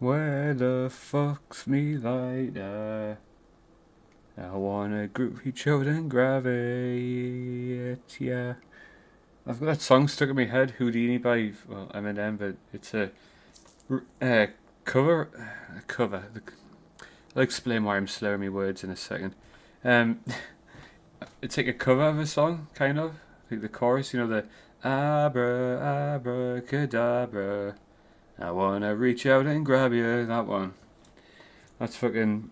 Where the fuck's me lighter? I wanna reach out and grab it, yeah. I've got that song stuck in my head, Houdini by, well, Eminem, but it's a cover. Cover. I'll explain why I'm slurring my words in a second. Um, it's like a cover of a song, kind of. Like the chorus, you know, the Abra, abracadabra. I wanna reach out and grab you, that one. That's fucking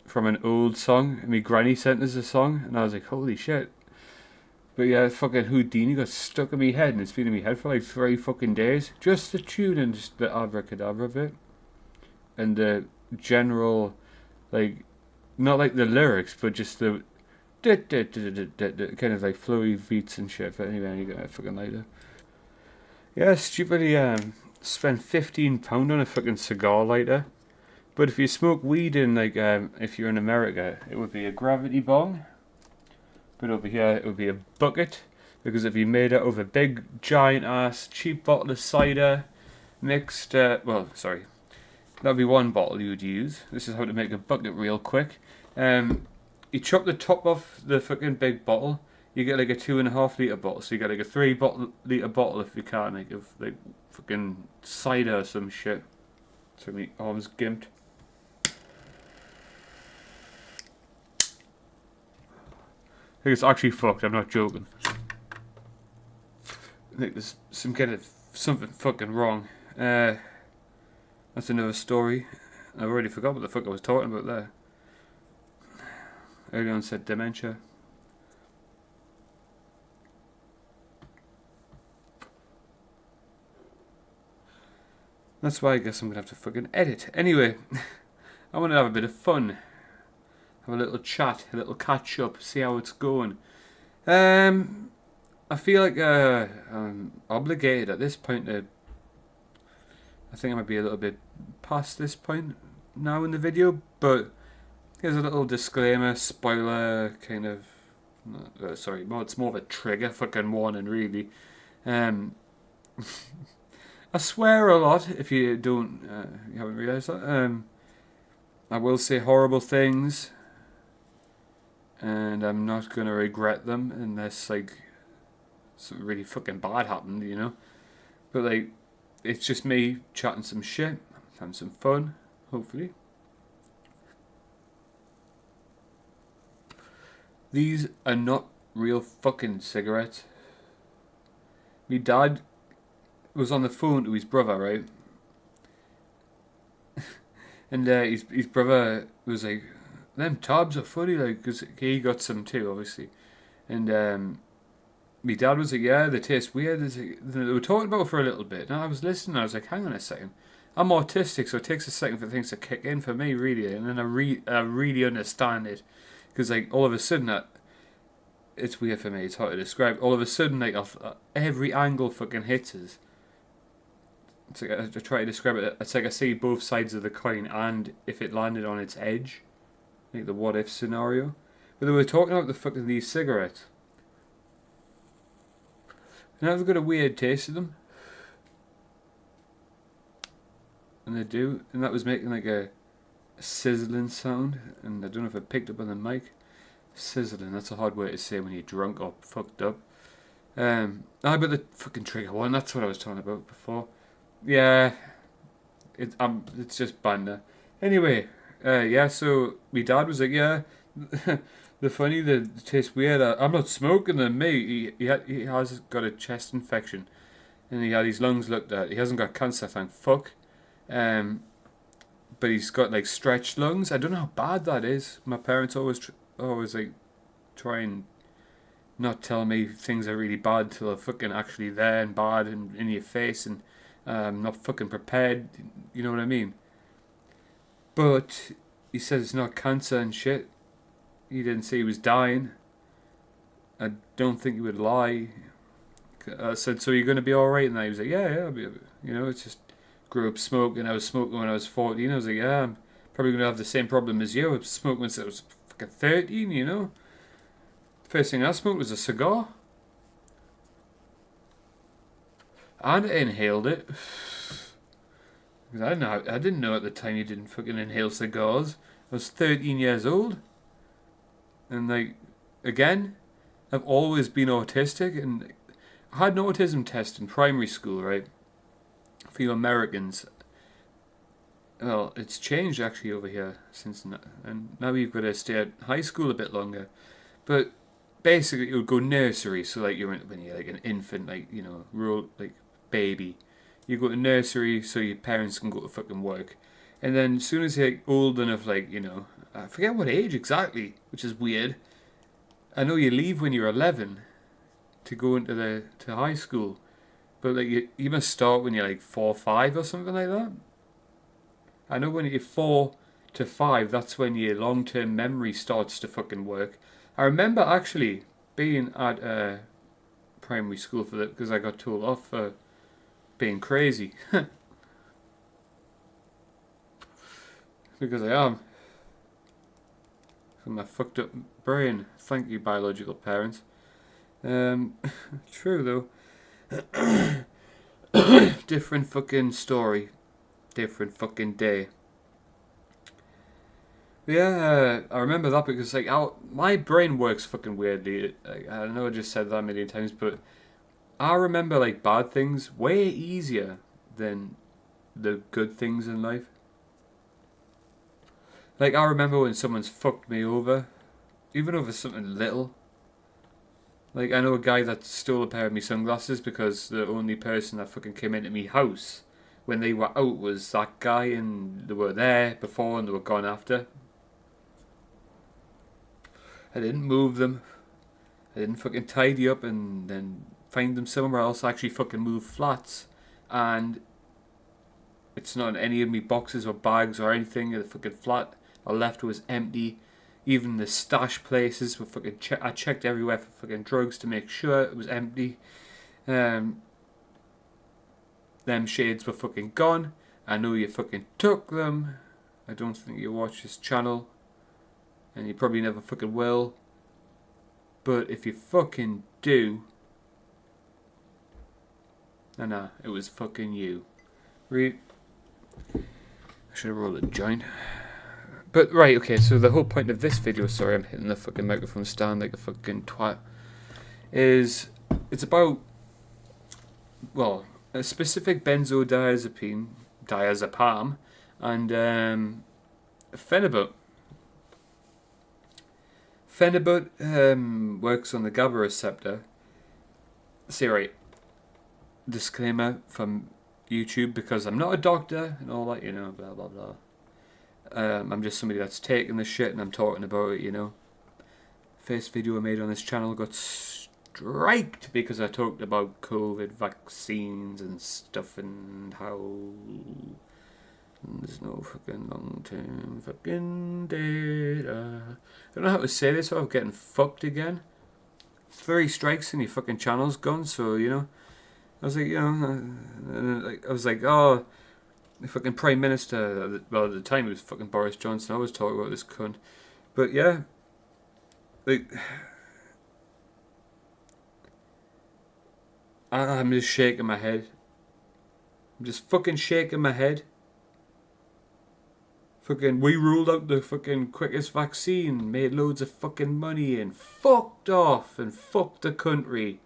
from an old song. My granny sent us a song, and I was like, holy shit. But yeah, fucking Houdini got stuck in my head, and it's been in my head for like 3 fucking days. Just the tune and just the abracadabra bit. And the general, like, not like the lyrics, but just the kind of like flowy beats and shit. But anyway, you got a fucking lighter. Yeah, stupidly spent £15 on a fucking cigar lighter. But if you smoke weed in, like, if you're in America, it would be a gravity bong. But over here, it would be a bucket. Because it'd be made out of a big, giant ass, cheap bottle of cider mixed, that'd be one bottle you would use. This is how to make a bucket real quick. You chop the top off the fucking big bottle. You get like a 2.5 litre bottle. So you get like a 3 litre bottle if you can, like, of like fucking cider or some shit. So my arms gimped. I think it's actually fucked, I'm not joking. I think there's something fucking wrong. That's another story. I've already forgot what the fuck I was talking about there. Earlier on said dementia. That's why I guess I'm gonna have to fucking edit. Anyway, I want to have a bit of fun. Have a little chat, a little catch up, see how it's going. I feel like I'm obligated at this point to. I think I might be a little bit past this point now in the video, but here's a little disclaimer, spoiler, kind of. Well, it's more of a trigger fucking warning, really. I swear a lot. If you you haven't realised that. I will say horrible things, and I'm not gonna regret them unless like something really fucking bad happened, you know. But like, it's just me chatting some shit, having some fun, hopefully. These are not real fucking cigarettes. My dad was on the phone to his brother, right? And his brother was like, them tabs are funny, like, because he got some too, obviously. And my dad was like, yeah, they taste weird. They were talking about it for a little bit, and I was listening. I was like, hang on a second. I'm autistic, so it takes a second for things to kick in for me, really. And then I really understand it, because like all of a sudden, it's weird for me. It's hard to describe. All of a sudden, like every angle fucking hits us. It's like I try to describe it. It's like I see both sides of the coin, and if it landed on its edge, like the what if scenario. But they were talking about the fucking these cigarettes. And I've got a weird taste of them. And they do. And that was making like a sizzling sound. And I don't know if I picked up on the mic. Sizzling, that's a hard word to say when you're drunk or fucked up. But the fucking trigger one, that's what I was talking about before. Yeah. It's just banter. Anyway, yeah, so my dad was like, yeah, the taste weird. I'm not smoking them, mate. He has got a chest infection, and he had his lungs looked at. He hasn't got cancer, thank fuck. But he's got like stretched lungs. I don't know how bad that is. My parents always like try and not tell me things are really bad till they're fucking actually there and bad and in your face, and not fucking prepared. You know what I mean? But he says it's not cancer and shit. He didn't say he was dying. I don't think he would lie. I said, so you're going to be alright? And he was like, yeah, I'll be, you know, it's just grew up smoking. I was smoking when I was 14. I was like, yeah, I'm probably going to have the same problem as you. I was smoking since I was fucking 13, you know. First thing I smoked was a cigar. And I inhaled it. Because I didn't know at the time you didn't fucking inhale cigars. I was 13 years old. And like, again, I've always been autistic, and I had an autism test in primary school, right? For you Americans. Well, it's changed actually over here and now you've got to stay at high school a bit longer. But basically, you would go nursery, so like when you're like an infant, like rural like baby, you go to nursery so your parents can go to fucking work, and then as soon as you're like, old enough, like I forget what age exactly, which is weird. I know you leave when you're 11 to go into to high school, but like you must start when you're like 4 or 5 or something like that. I know when you're 4 to 5, that's when your long-term memory starts to fucking work. I remember actually being at primary school for that because I got told off for being crazy. Because I am. From my fucked up brain. Thank you, biological parents. True though. Different fucking story. Different fucking day. Yeah, I remember that because like my brain works fucking weirdly. I know I just said that a million times, but I remember like bad things way easier than the good things in life. Like I remember when someone's fucked me over, even over something little. Like I know a guy that stole a pair of my sunglasses because the only person that fucking came into me house when they were out was that guy, and they were there before and they were gone after. I didn't move them. I didn't fucking tidy up and then find them somewhere else. I actually fucking moved flats, and it's not in any of me boxes or bags or anything. The fucking flat I left was empty. Even the stash places were fucking. I checked everywhere for fucking drugs to make sure it was empty. Them shades were fucking gone. I know you fucking took them. I don't think you watch this channel, and you probably never fucking will. But if you fucking do, nah, it was fucking you. I should have rolled a joint. But right, okay, so the whole point of this video, sorry I'm hitting the fucking microphone stand like a fucking twat, is it's about, well, a specific benzodiazepam, and Phenibut. Phenibut works on the GABA receptor. See, right, disclaimer from YouTube, because I'm not a doctor and all that, blah blah blah. I'm just somebody that's taking this shit and I'm talking about it, First video I made on this channel got striked because I talked about COVID vaccines and stuff and how there's no fucking long-term fucking data. I don't know how to say this without getting fucked again. 3 strikes and your fucking channel's gone, so, I was like, I was like, oh, the fucking Prime Minister, well, at the time it was fucking Boris Johnson, I was talking about this cunt. But yeah, like, I'm just shaking my head. I'm just fucking shaking my head. Fucking, we ruled out the fucking quickest vaccine, made loads of fucking money and fucked off and fucked the country.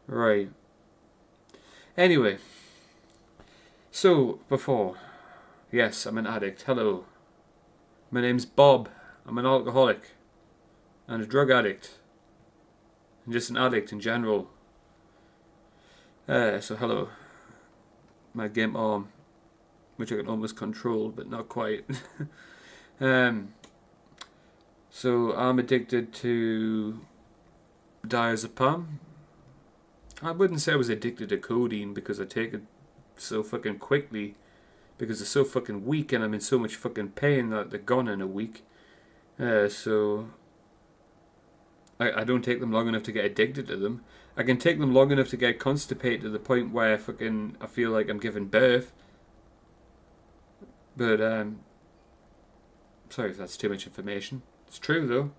Right. Anyway. So, before. Yes, I'm an addict. Hello. My name's Bob. I'm an alcoholic. And a drug addict. And just an addict in general. So hello. My gimp arm, which I can almost control, but not quite. So I'm addicted to Diazepam. I wouldn't say I was addicted to codeine because I take it so fucking quickly, because it's so fucking weak and I'm in so much fucking pain that they're gone in a week. So I don't take them long enough to get addicted to them. I can take them long enough to get constipated to the point where I feel like I'm giving birth. But sorry if that's too much information. It's true though.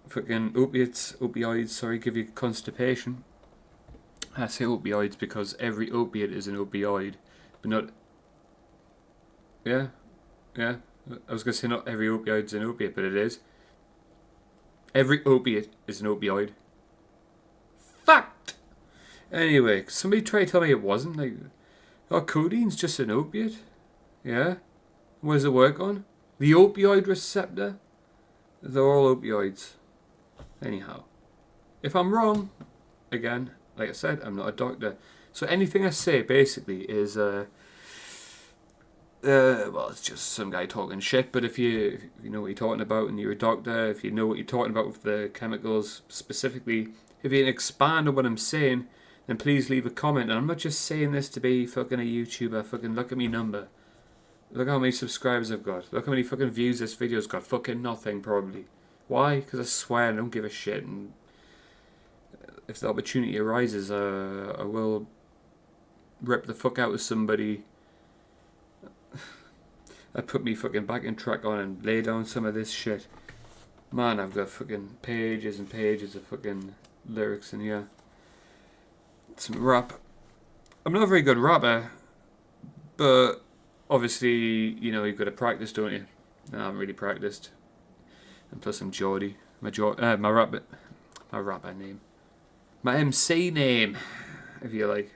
Fucking opioids, give you constipation. I say opioids because every opiate is an opioid, but not Yeah, yeah. I was going to say not every opioid's an opiate, but it is. Every opiate is an opioid. Fact! Anyway, somebody tried to tell me it wasn't. Like, oh, codeine's just an opiate. Yeah? What does it work on? The opioid receptor? They're all opioids. Anyhow. If I'm wrong, again, like I said, I'm not a doctor. So anything I say, basically, is... well, it's just some guy talking shit, but if you know what you're talking about and you're a doctor, if you know what you're talking about with the chemicals specifically, if you can expand on what I'm saying, then please leave a comment. And I'm not just saying this to be fucking a YouTuber. Fucking look at me number. Look how many subscribers I've got. Look how many fucking views this video's got. Fucking nothing, probably. Why? Because I swear I don't give a shit. And if the opportunity arises, I will rip the fuck out of somebody. I put me fucking backing track on and lay down some of this shit. Man, I've got fucking pages and pages of fucking lyrics in here. Some rap. I'm not a very good rapper, but obviously, you know, you've got to practice, don't you? And I haven't really practiced. And plus I'm Geordie. My rapper name. My MC name, if you like.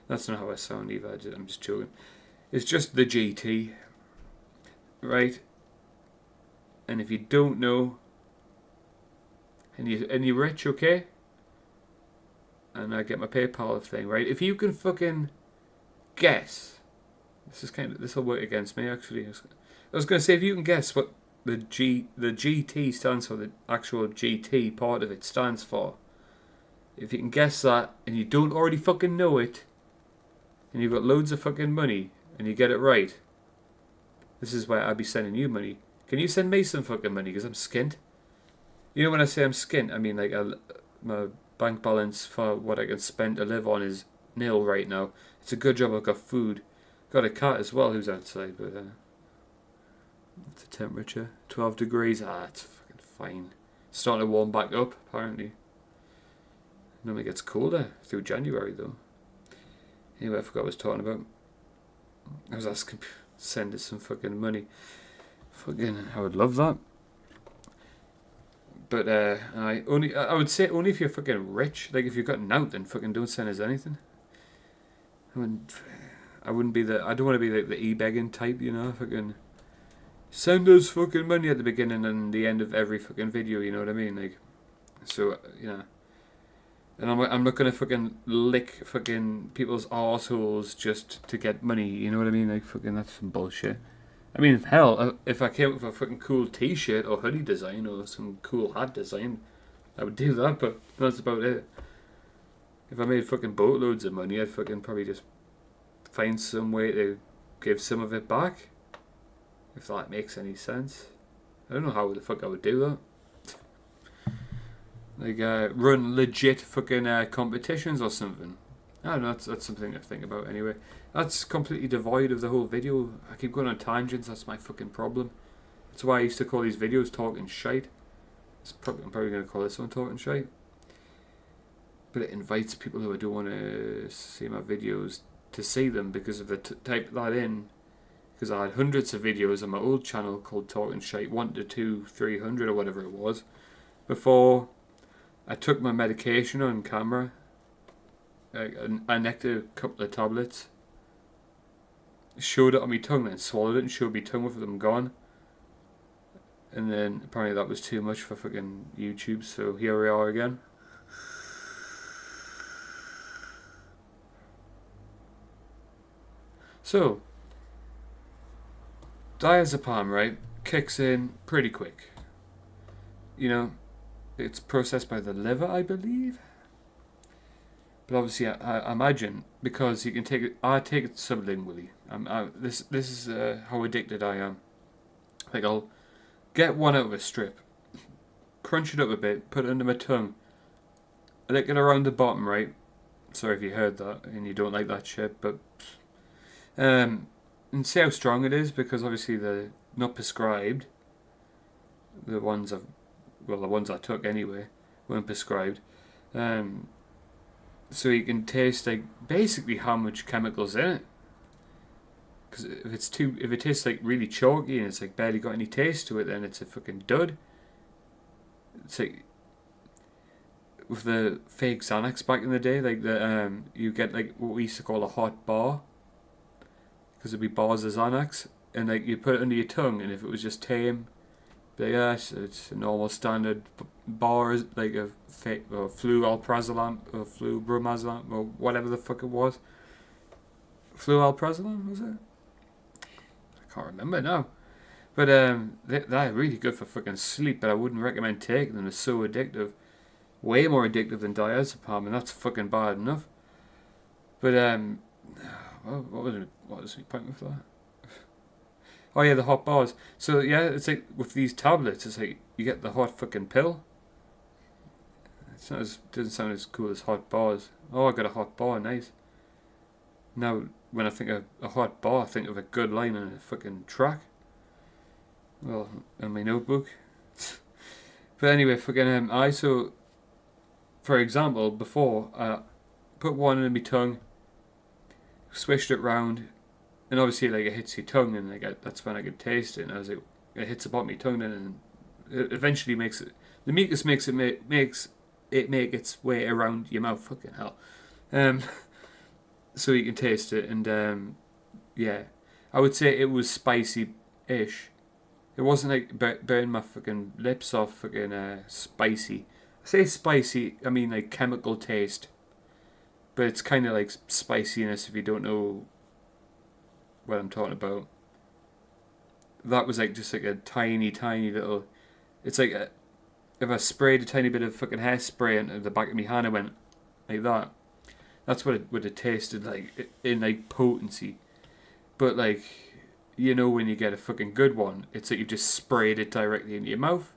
That's not how I sound either, I'm just joking. It's just the GT, right? And if you don't know, and you're rich, okay? And I get my PayPal thing, right? If you can fucking guess, this will work against me actually. I was gonna say, if you can guess what the GT stands for, the actual GT part of it stands for. If you can guess that, and you don't already fucking know it, and you've got loads of fucking money, and you get it right, this is where I'd be sending you money. Can you send me some fucking money? Because I'm skint. You know when I say I'm skint, I mean like my bank balance for what I can spend to live on is nil right now. It's a good job I've got food. Got a cat as well who's outside, but what's the temperature? 12 degrees. It's fucking fine. It's starting to warm back up, apparently. Normally gets colder through January though. Anyway, I forgot what I was talking about. I was asking, send us some fucking money. Fucking, I would love that. But I would say only if you're fucking rich. Like if you've got nout, then fucking don't send us anything. I don't want to be like the e-begging type, you know. Fucking send us fucking money at the beginning and the end of every fucking video. You know what I mean? Like, so you know. And I'm not gonna fucking lick fucking people's arseholes just to get money, you know what I mean? Like fucking that's some bullshit. I mean, hell, if I came up with a fucking cool t-shirt or hoodie design or some cool hat design, I would do that, but that's about it. If I made fucking boatloads of money, I'd fucking probably just find some way to give some of it back. If that makes any sense. I don't know how the fuck I would do that. Like, run legit fucking competitions or something. I don't know, that's something to think about anyway. That's completely devoid of the whole video. I keep going on tangents, that's my fucking problem. That's why I used to call these videos Talking Shite. I'm probably going to call this one Talking Shite. But it invites people who don't want to see my videos to see them because if they type that in. Because I had hundreds of videos on my old channel called Talking Shite 1 to 2, 300 or whatever it was. Before I took my medication on camera. I necked a couple of tablets. Showed it on my tongue, then swallowed it and showed my tongue with them gone. And then apparently that was too much for fucking YouTube, so here we are again. So, Diazepam, right, kicks in pretty quick. You know, it's processed by the liver, I believe. But obviously, I imagine because you can take it. I take it sublingually. This is how addicted I am. Like I'll get one out of a strip, crunch it up a bit, put it under my tongue, lick it around the bottom, right? Sorry if you heard that and you don't like that shit, but and see how strong it is because obviously they're not prescribed. The ones I took anyway weren't prescribed. So you can taste like basically how much chemicals in it. Because if it tastes like really chalky and it's like barely got any taste to it, then it's a fucking dud. It's like with the fake Xanax back in the day, like you get like what we used to call a hot bar, because it'd be bars of Xanax, and like you put it under your tongue, and if it was just tame, but yeah, it's a normal standard bar, like a fake or flualprazolam or flubromazlam or whatever the fuck it was. Flualprazolam, was it? I can't remember now. But they're really good for fucking sleep, but I wouldn't recommend taking them. They're so addictive. Way more addictive than diazepam, and that's fucking bad enough. But what was my point with that? Oh yeah, the hot bars. So yeah, it's like with these tablets, it's like you get the hot fucking pill. Doesn't sound as cool as hot bars. Oh, I got a hot bar, nice. Now, when I think of a hot bar, I think of a good line on a fucking track. Well, in my notebook. But anyway, fucking so for example, before I put one in my tongue, swished it round, and obviously like it hits your tongue, and like that's when I could taste it. And I was like, it hits about my tongue, then, and it eventually makes it. The mucus makes it make its way around your mouth. Fucking hell. So you can taste it, and yeah, I would say it was spicy-ish. It wasn't like burn my fucking lips off, fucking spicy. I say spicy, I mean like chemical taste, but it's kind of like spiciness if you don't know what I'm talking about. That was like just like a tiny little. It's like if I sprayed a tiny bit of fucking hairspray into the back of my hand, I went like that. That's what it would have tasted like in like potency. But like, you know, when you get a fucking good one, it's like you've just sprayed it directly into your mouth.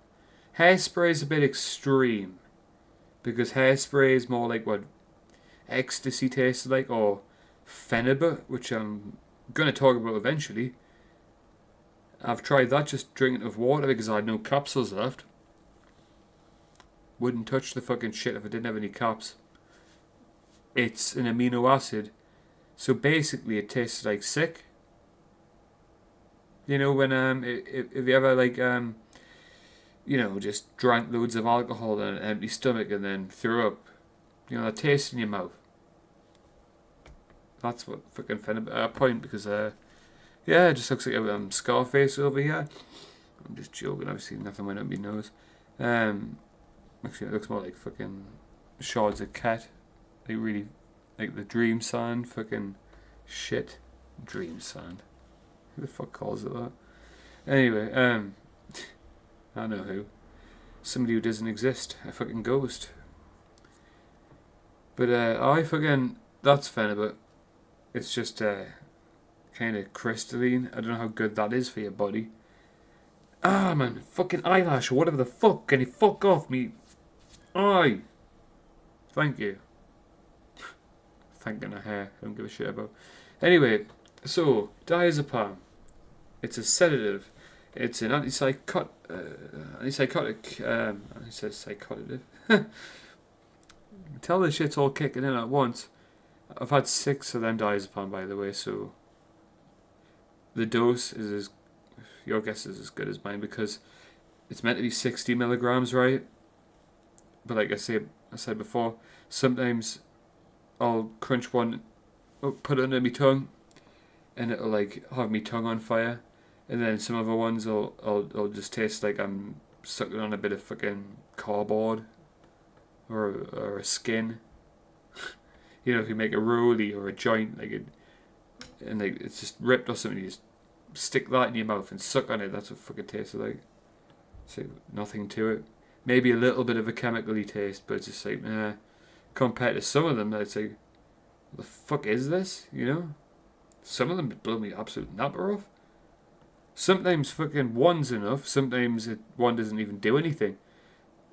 Hairspray is a bit extreme, because hairspray is more like what ecstasy tastes like, or Phenibut, which I'm going to talk about eventually. I've tried that just drinking of water because I had no capsules left. Wouldn't touch the fucking shit if I didn't have any caps. It's an amino acid, so basically it tastes like sick. You know, when if you ever like you know, just drank loads of alcohol on an empty stomach and then threw up, you know, that taste in your mouth. That's what fucking Phenibut point, because yeah, it just looks like Scarface over here. I'm just joking, obviously nothing went up my nose. Actually it looks more like fucking shards of cat. Like really, like the dream sand, fucking shit. Dream sand. Who the fuck calls it that? Anyway, I know who. Somebody who doesn't exist. A fucking ghost. But that's Phenibut. It's just kind of crystalline. I don't know how good that is for your body. Ah man, fucking eyelash or whatever the fuck. Can you fuck off me? Eye. Thank you. Thanking a hair. I don't give a shit about. Anyway, so diazepam. It's a sedative. It's an antipsychotic. Antipsychotic. Tell the shit's all kicking in at once. I've had 6 of them diazepam, by the way, so the dose is your guess is as good as mine, because it's meant to be 60 milligrams, right? But like I said before, sometimes I'll crunch one, put it under my tongue, and it'll like have my tongue on fire. And then some other ones I'll just taste like I'm sucking on a bit of fucking cardboard or a skin. You know, if you make a rollie or a joint, and it's just ripped or something, you just stick that in your mouth and suck on it. That's what fucking tastes like. So nothing to it. Maybe a little bit of a chemically taste, but it's just like, compared to some of them, it's like, what the fuck is this? You know? Some of them blow me absolute napper off. Sometimes fucking one's enough. Sometimes one doesn't even do anything.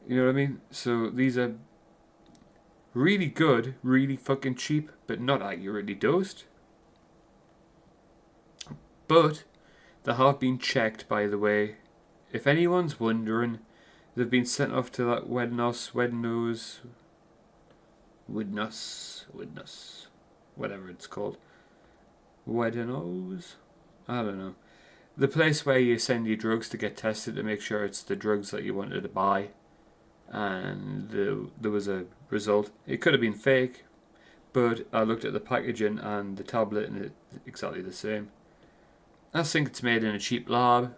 You know what I mean? So these are really good, really fucking cheap, but not accurately dosed. But they have been checked, by the way. If anyone's wondering, they've been sent off to that Wednos, whatever it's called. Wednos? I don't know. The place where you send your drugs to get tested to make sure it's the drugs that you wanted to buy, and there was a result. It could have been fake, but I looked at the packaging and the tablet and it's exactly the same. I think it's made in a cheap lab.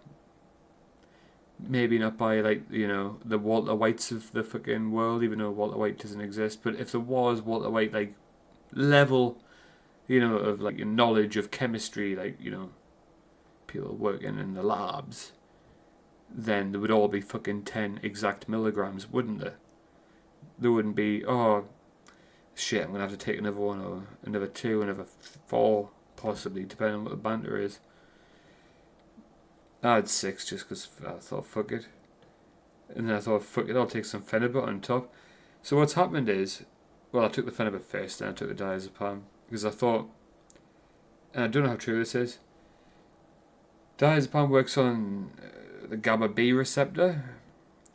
Maybe not by, like, you know, the Walter Whites of the fucking world, even though Walter White doesn't exist. But if there was Walter White, like, level, you know, of, like, knowledge of chemistry, like, you know, people working in the labs, then there would all be fucking 10 exact milligrams, wouldn't there? There wouldn't be, oh, shit, I'm going to have to take another one, or another 2, another 4, possibly, depending on what the banter is. I had 6 just because I thought, fuck it. And then I thought, fuck it, I'll take some Phenibut on top. So what's happened is, well, I took the Phenibut first, then I took the Diazepam, because I thought, and I don't know how true this is, Diazepam works on the GABA B receptor,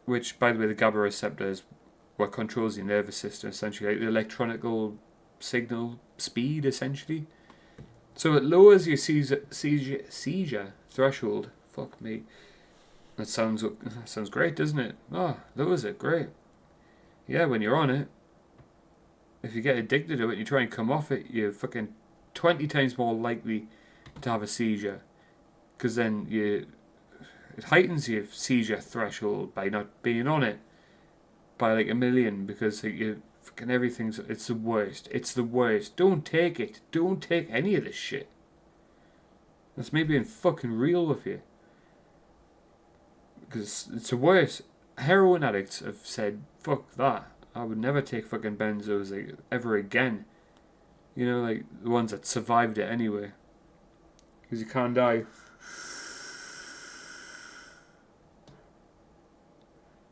which, by the way, the GABA receptor is what controls your nervous system, essentially, like the electronical signal speed, essentially. So it lowers your seizure threshold. Fuck me. That sounds great, doesn't it? Oh, lowers it, great. Yeah, when you're on it, if you get addicted to it and you try and come off it, you're fucking 20 times more likely to have a seizure. Because then it heightens your seizure threshold by not being on it by like 1,000,000, because like, you fucking everything's, it's the worst. It's the worst. Don't take it. Don't take any of this shit. That's me being fucking real with you. Because it's the worst. Heroin addicts have said, fuck that. I would never take fucking benzos like, ever again. You know, like the ones that survived it anyway. Because you can't die.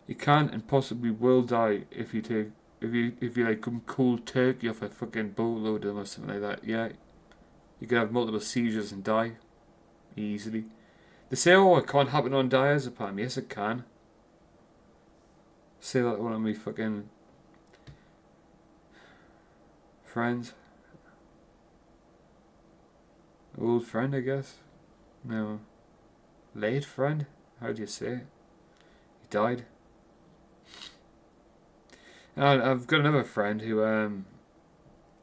You can't and possibly will die if you like come cold turkey off a fucking boatload of them or something like that. Yeah, you could have multiple seizures and die easily. They say, oh, it can't happen on diazepam. Yes, it can. Say that one of my fucking friends. Old friend, I guess. No. Late friend? How do you say it? He died. And I've got another friend who,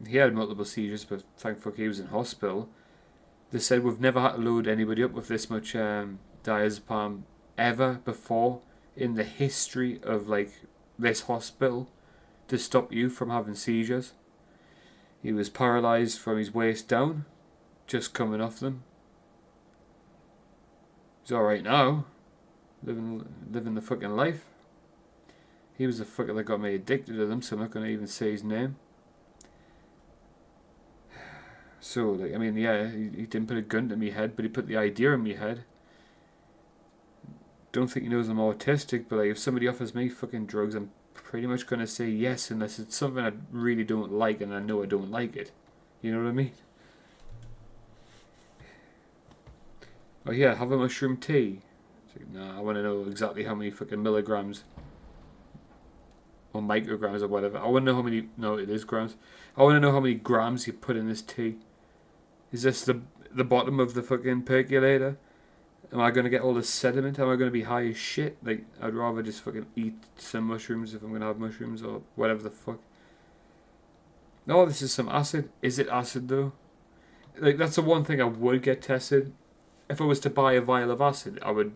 he had multiple seizures, but thank fuck he was in hospital. They said we've never had to load anybody up with this much diazepam ever before in the history of like this hospital to stop you from having seizures. He was paralysed from his waist down, just coming off them. He's alright now, living the fucking life. He was the fucker that got me addicted to them, so I'm not going to even say his name. So, like, I mean, yeah, he didn't put a gun to me head, but he put the idea in me head. Don't think he knows I'm autistic, but like, if somebody offers me fucking drugs, I'm pretty much going to say yes, unless it's something I really don't like and I know I don't like it. You know what I mean? Oh yeah, have a mushroom tea. It's like, nah, I want to know exactly how many fucking milligrams or micrograms or whatever. I want to know how many. No, it is grams. I want to know how many grams you put in this tea. Is this the bottom of the fucking percolator? Am I going to get all the sediment? Am I going to be high as shit? Like, I'd rather just fucking eat some mushrooms if I'm going to have mushrooms or whatever the fuck. No, this is some acid. Is it acid though? Like, that's the one thing I would get tested. If I was to buy a vial of acid, I would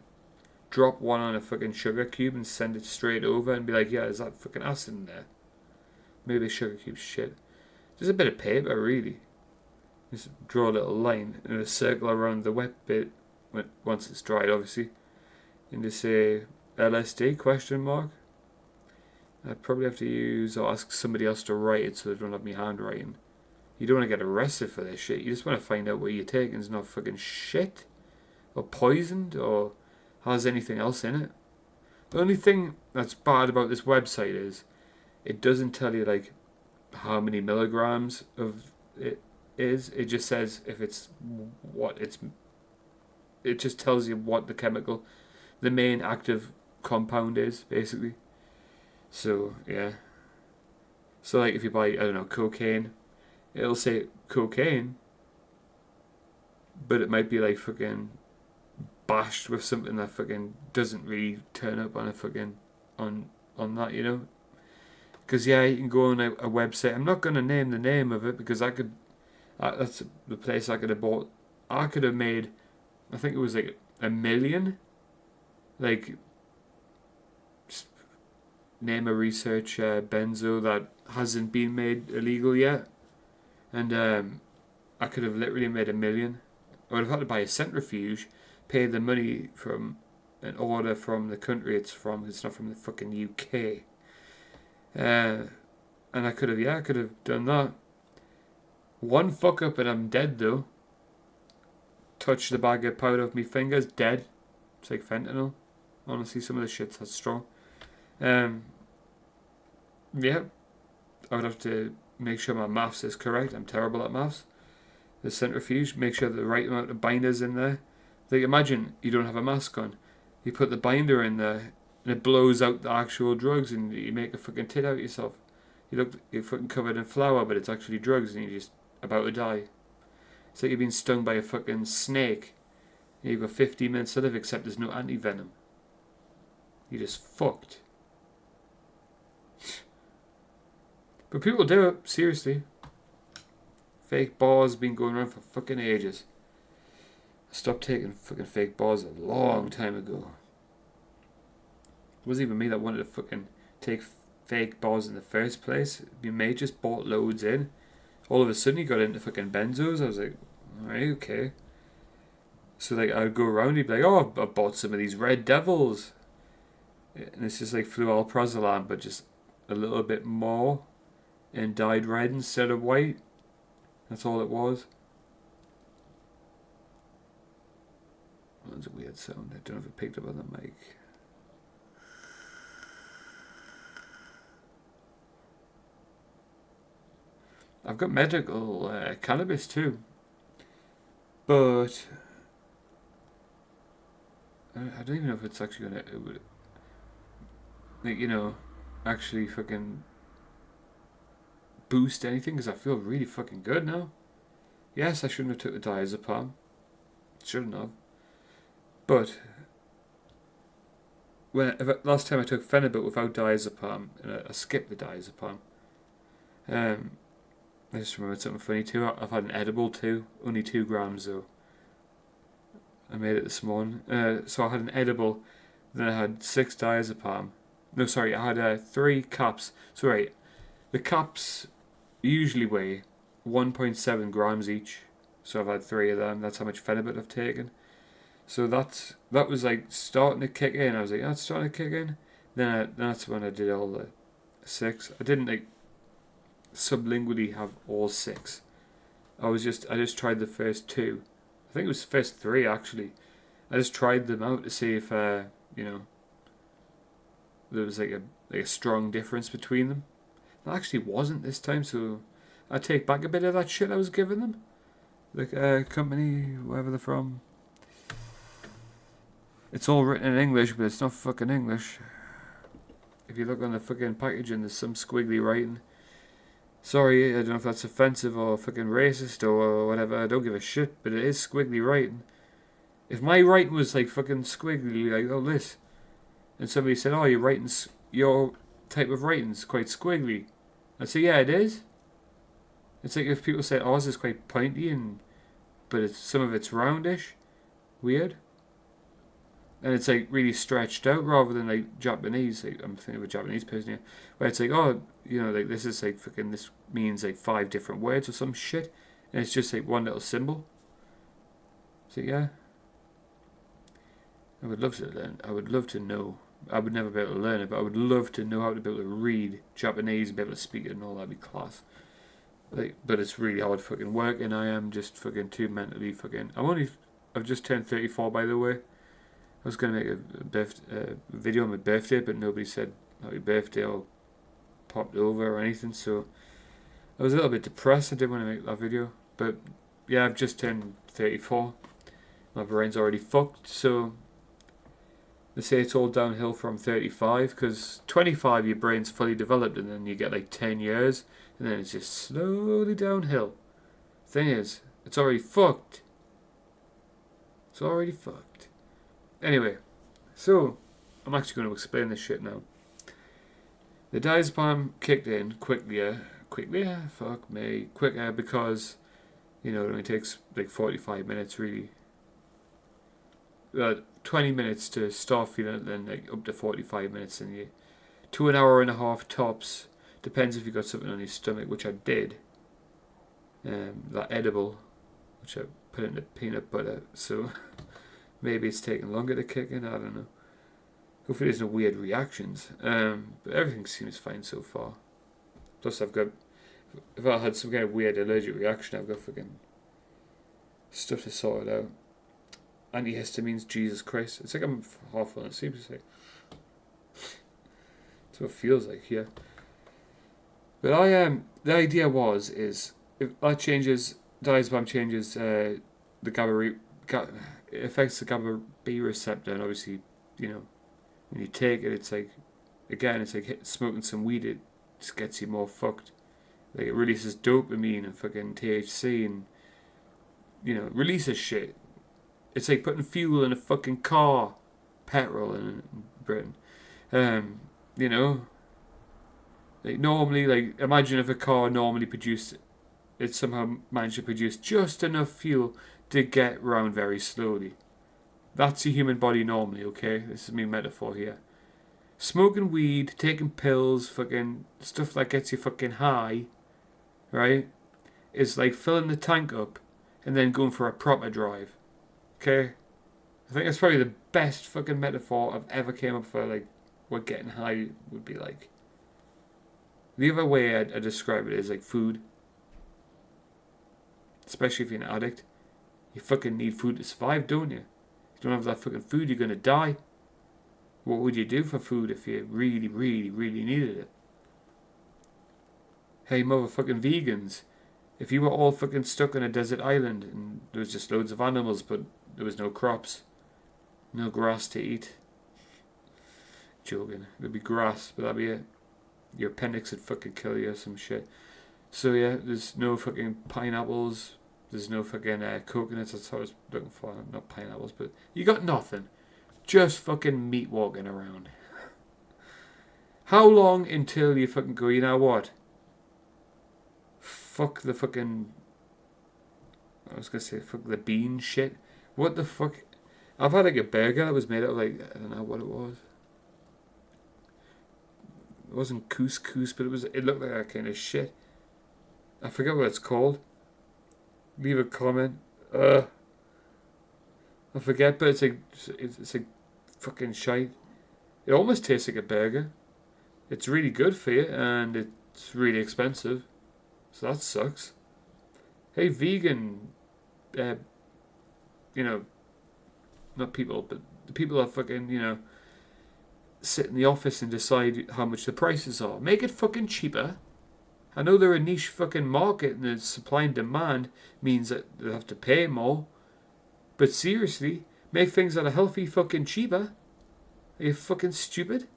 drop one on a fucking sugar cube and send it straight over and be like, yeah, is that fucking acid in there? Maybe sugar cube's shit. Just a bit of paper, really. Just draw a little line and a circle around the wet bit once it's dried, obviously. And just say LSD question mark. I'd probably have to use or ask somebody else to write it so they don't have me handwriting. You don't want to get arrested for this shit. You just want to find out what you're taking is not fucking shit or poisoned or has anything else in it. The only thing that's bad about this website is it doesn't tell you like how many milligrams of it is. It just says if it's what it's. It just tells you what the main active compound is, basically. So yeah. So like if you buy, I don't know, cocaine, it'll say cocaine but it might be like fucking bashed with something that fucking doesn't really turn up on a fucking on that, you know. Because yeah, you can go on a website. I'm not gonna name the name of it because that's the place I could have bought. I could have made, I think it was like $1 million. Like, name a research benzo that hasn't been made illegal yet, and I could have literally made $1 million. I would have had to buy a centrifuge, pay the money from an order from the country it's from. It's not from the fucking UK. And I could have done that. One fuck up and I'm dead though. Touch the bag of powder with my fingers, dead. It's like fentanyl. Honestly, some of the shit's that strong. Yeah, I would have to make sure my maths is correct. I'm terrible at maths. The centrifuge, make sure the right amount of binder's in there. Like, imagine you don't have a mask on. You put the binder in there and it blows out the actual drugs and you make a fucking tit out of yourself. You're fucking covered in flour, but it's actually drugs and you're just about to die. It's like you've been stung by a fucking snake. And you've got 15 minutes to live, except there's no anti-venom. You're just fucked. But people do it, seriously. Fake bars been going around for fucking ages. I stopped taking fucking fake bars a long time ago. It wasn't even me that wanted to fucking take fake bars in the first place. My mate just bought loads in. All of a sudden he got into fucking benzos. I was like, alright, okay. So like I'd go around, he'd be like, oh, I bought some of these Red Devils. And it's just like fluoroprazolam, but just a little bit more. And dyed red instead of white. That's all it was. That was a weird sound. I don't know if it picked up on the mic. I've got medical cannabis too. But I don't even know if it's actually gonna, like, you know, actually fucking boost anything, because I feel really fucking good now. Yes, I shouldn't have took the diazepam. Shouldn't have. But last time I took Phenibut without diazepam, and I skipped the diazepam. I just remembered something funny too. I've had an edible too, only 2 grams though. I made it this morning. So I had an edible, then I had 6 diazepam. No, sorry, I had 3 caps. So right, the caps usually weigh 1.7 grams each. So I've had 3 of them. That's how much Phenibut I've taken. So that was like starting to kick in. I was like, that's starting to kick in. Then that's when I did all the 6. I didn't like sublingually have all 6. I just tried the first 2. I think it was the first 3 actually. I just tried them out to see if there was like a strong difference between them. There actually wasn't this time, so I take back a bit of that shit I was giving them. Like company, wherever they're from. It's all written in English, but it's not fucking English. If you look on the fucking packaging, there's some squiggly writing. Sorry, I don't know if that's offensive or fucking racist or whatever. I don't give a shit, but it is squiggly writing. If my writing was like fucking squiggly, like oh this, and somebody said, oh, your type of writing's quite squiggly, I'd say yeah, it is. It's like if people say ours is quite pointy but some of it's roundish, weird. And it's like really stretched out rather than like Japanese. Like, I'm thinking of a Japanese person here, where it's like, oh, like this is like fucking, this means like 5 different words or some shit, and it's just like one little symbol. So yeah, I would love to learn. I would love to know. I would never be able to learn it, but I would love to know how to be able to read Japanese and be able to speak it and all. That'd be class. Like, but it's really hard fucking work, and I am just fucking too mentally fucking. I've just turned 34, by the way. I was going to make a video on my birthday, but nobody said happy birthday or popped over or anything, so I was a little bit depressed. I didn't want to make that video, but yeah, I've just turned 34. My brain's already fucked, so they say it's all downhill from 35, because 25 your brain's fully developed, and then you get like 10 years, and then it's just slowly downhill. Thing is, it's already fucked. It's already fucked. Anyway, so I'm actually going to explain this shit now. The diazepam kicked in quicker, because, you know, it only takes like 45 minutes really. 20 minutes to start feeling it, then like up to 45 minutes, and you to an hour and a half tops. Depends if you got something on your stomach, which I did. That edible, which I put into peanut butter, so maybe it's taking longer to kick in. I don't know. Hopefully there's no weird reactions. But everything seems fine so far. Plus I've got, if I had some kind of weird allergic reaction, I've got fucking stuff to sort it out. Antihistamines, Jesus Christ. It's like I'm half full, it seems like. That's what it feels like, yeah. But the idea is if that changes, diazepam changes the GABA, it affects the GABA B receptor, and obviously, you know, when you take it, it's like, again, it's like smoking some weed, it just gets you more fucked. Like, it releases dopamine and fucking THC, and, you know, it releases shit. It's like putting fuel in a fucking car, petrol in Britain. You know, like normally, like imagine if a car normally produced, it somehow managed to produce just enough fuel to get round very slowly. That's the human body normally, okay? This is my metaphor here. Smoking weed, taking pills, fucking stuff that gets you fucking high, right? Is like filling the tank up and then going for a proper drive. Okay? I think that's probably the best fucking metaphor I've ever came up for, like, what getting high would be like. The other way I describe it is like food. Especially if you're an addict. You fucking need food to survive, don't you? If you don't have that fucking food, you're gonna die. What would you do for food if you really, really, really needed it? Hey, motherfucking vegans. If you were all fucking stuck on a desert island and there was just loads of animals, but there was no crops, no grass to eat. Joking. There'd be grass, but that'd be it. Your appendix would fucking kill you or some shit. So yeah, there's no fucking pineapples. There's no fucking coconuts. That's what I was looking for. Not pineapples, but you got nothing. Just fucking meat walking around. How long until you fucking go, you know what? Fuck the fucking... I was gonna say fuck the bean shit. What the fuck? I've had like a burger that was made out of like, I don't know what it was. It wasn't couscous, but it looked like that kind of shit. I forget what it's called. Leave a comment. I forget, but it's like fucking shite. It almost tastes like a burger. It's really good for you, and it's really expensive. So that sucks. Hey, vegan, you know, not people, but the people that fucking, you know, sit in the office and decide how much the prices are. Make it fucking cheaper. I know they're a niche fucking market and the supply and demand means that they have to pay more. But seriously, make things that are healthy fucking cheaper. Are you fucking stupid?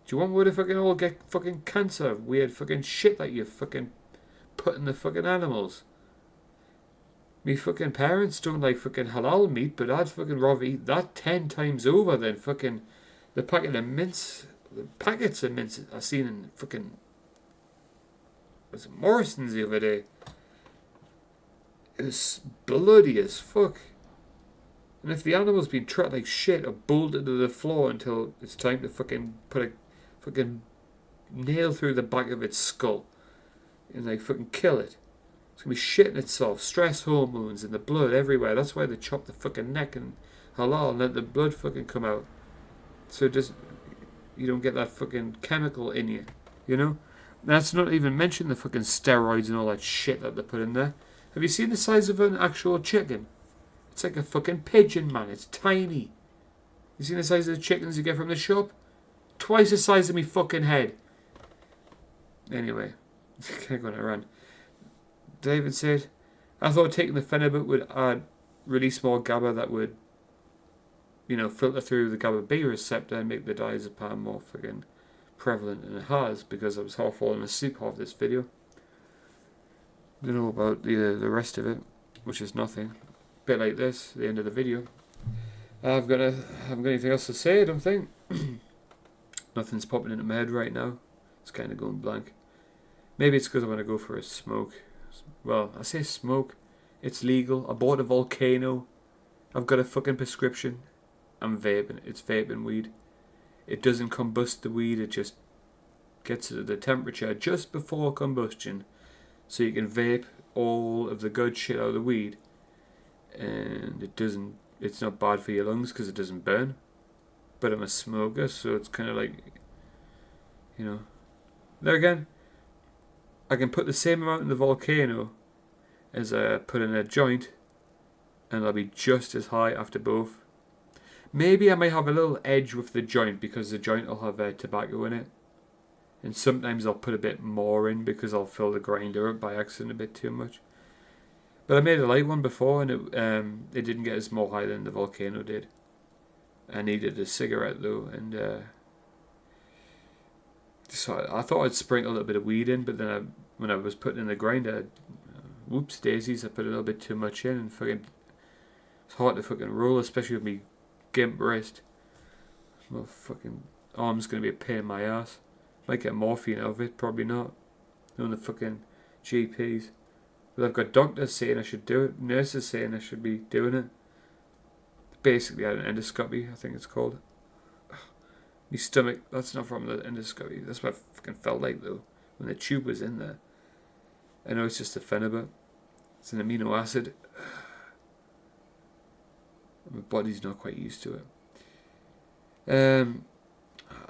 Do you want me to fucking all get fucking cancer? Weird fucking shit that you fucking put in the fucking animals. Me fucking parents don't like fucking halal meat, but I'd fucking rather eat that 10 times over than fucking the packets of mince I seen in fucking was it Morrison's the other day. It was bloody as fuck. And if the animal's been trapped like shit or bolted to the floor until it's time to fucking put a fucking nail through the back of its skull and like fucking kill it. It's gonna be shitting itself, stress hormones in the blood everywhere. That's why they chop the fucking neck and halal and let the blood fucking come out. So you don't get that fucking chemical in you, you know? That's not even mention the fucking steroids and all that shit that they put in there. Have you seen the size of an actual chicken? It's like a fucking pigeon, man. It's tiny. You seen the size of the chickens you get from the shop? Twice the size of me fucking head. Anyway, can't go on a rant. David said, I thought taking the Phenibut would release more GABA that would, you know, filter through the GABA B receptor and make the diazepam more fucking prevalent than it has, because I was half falling asleep half this video. Don't know about the rest of it, which is nothing. bit like this, the end of the video. I haven't got anything else to say, I don't think. Nothing's popping into my head right now. It's kind of going blank. Maybe it's because I want to go for a smoke. Well, I say smoke. It's legal. I bought a volcano. I've got a fucking prescription. I'm vaping. It's vaping weed. It doesn't combust the weed. It just gets to the temperature just before combustion. So you can vape all of the good shit out of the weed. And it's not bad for your lungs because it doesn't burn. But I'm a smoker, so it's kind of like, you know. There again, I can put the same amount in the volcano as I put in a joint, and I'll be just as high after both. Maybe I might have a little edge with the joint because the joint will have tobacco in it. And sometimes I'll put a bit more in because I'll fill the grinder up by accident a bit too much. But I made a light one before, and it didn't get as more high than the volcano did. I needed a cigarette though, and so I thought I'd sprinkle a little bit of weed in, but then when I was putting in the grinder, whoops daisies, I put a little bit too much in, and fucking it's hard to fucking roll, especially with me gimp wrist. My fucking arm's gonna be a pain in my ass. Might get morphine out of it, probably not. Knowing the fucking GPs. But I've got doctors saying I should do it, nurses saying I should be doing it. Basically, I had an endoscopy, I think it's called. My stomach, that's not from the endoscopy. That's what I fucking felt like though, when the tube was in there. I know it's just a phenibut. It's an amino acid. My body's not quite used to it.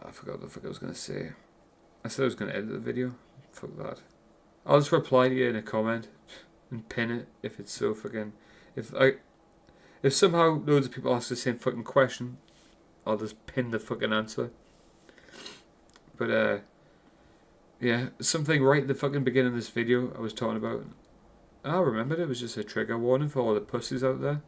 I forgot what the fuck I was going to say. I said I was going to edit the video. Fuck that. I'll just reply to you in a comment and pin it if it's so fucking... If somehow loads of people ask the same fucking question, I'll just pin the fucking answer. But yeah, something right at the fucking beginning of this video I was talking about. I remembered it was just a trigger warning for all the pussies out there.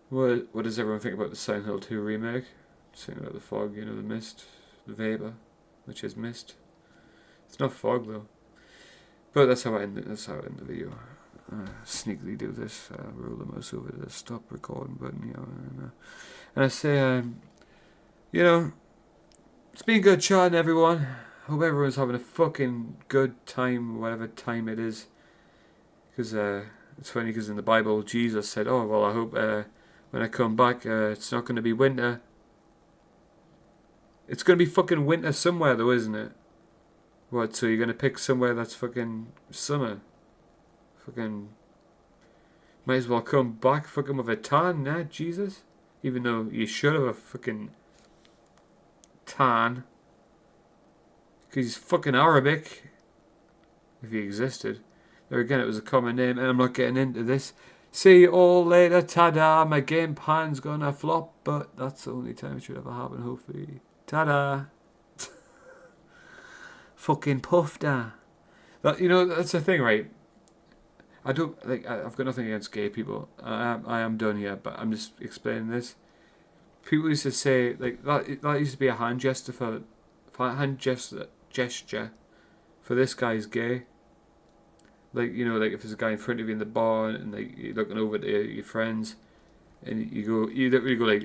What does everyone think about the Silent Hill 2 remake? Saying about the fog, you know, the mist, the vapor, which is mist. It's not fog though. But that's how I end the video. Sneakily do this. Roll the mouse over the stop recording button, you know, and I say, you know, it's been good chatting, everyone. Hope everyone's having a fucking good time, whatever time it is. Because it's funny, because in the Bible, Jesus said, "Oh well, I hope when I come back, it's not going to be winter." It's going to be fucking winter somewhere, though, isn't it? What? So you're going to pick somewhere that's fucking summer? Fucking might as well come back fucking with a tan, nah, Jesus. Even though you should have a fucking tan. Because he's fucking Arabic. If he existed. There again, it was a common name, and I'm not getting into this. See you all later, ta-da. My game plan's gonna flop, but that's the only time it should ever happen, hopefully. Ta-da. Fucking puffed, That, you know, that's the thing, right? I don't, like, I've got nothing against gay people. I am done here, but I'm just explaining this. People used to say, like, that used to be a hand gesture gesture for this guy's gay. Like, you know, like if there's a guy in front of you in the bar and like you're looking over to your friends and you literally go like,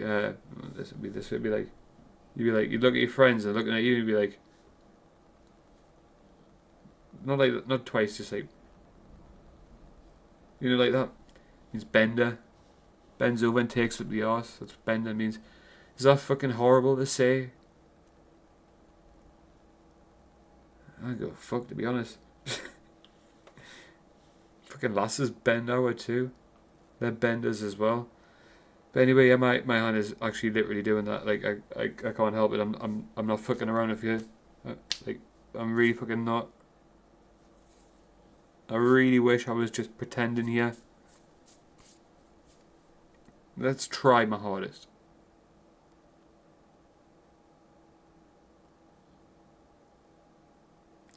this would be like, you'd look at your friends and they're looking at you and you'd be like, not twice, just like, you know, like that. It means bender. Bends over and takes up the arse. That's what bender means. Is that fucking horrible to say? I don't give a fuck, to be honest. Fucking lasses bend hour too. They're benders as well. But anyway, yeah, my hand is actually literally doing that. Like I can't help it. I'm not fucking around with you. Like I'm really fucking not. I really wish I was just pretending here. Let's try my hardest.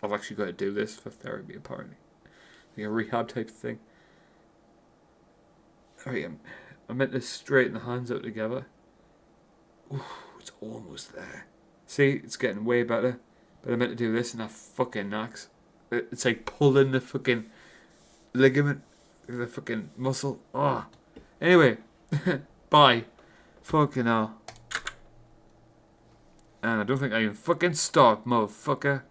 I've actually got to do this for therapy, apparently. Like a rehab type thing. Alright, I meant to straighten the hands out together. Ooh, it's almost there. See, it's getting way better. But I meant to do this and that fucking knacks. It's like pulling the fucking ligament, the fucking muscle. Oh. Anyway, bye. Fucking hell. And I don't think I can fucking stop, motherfucker.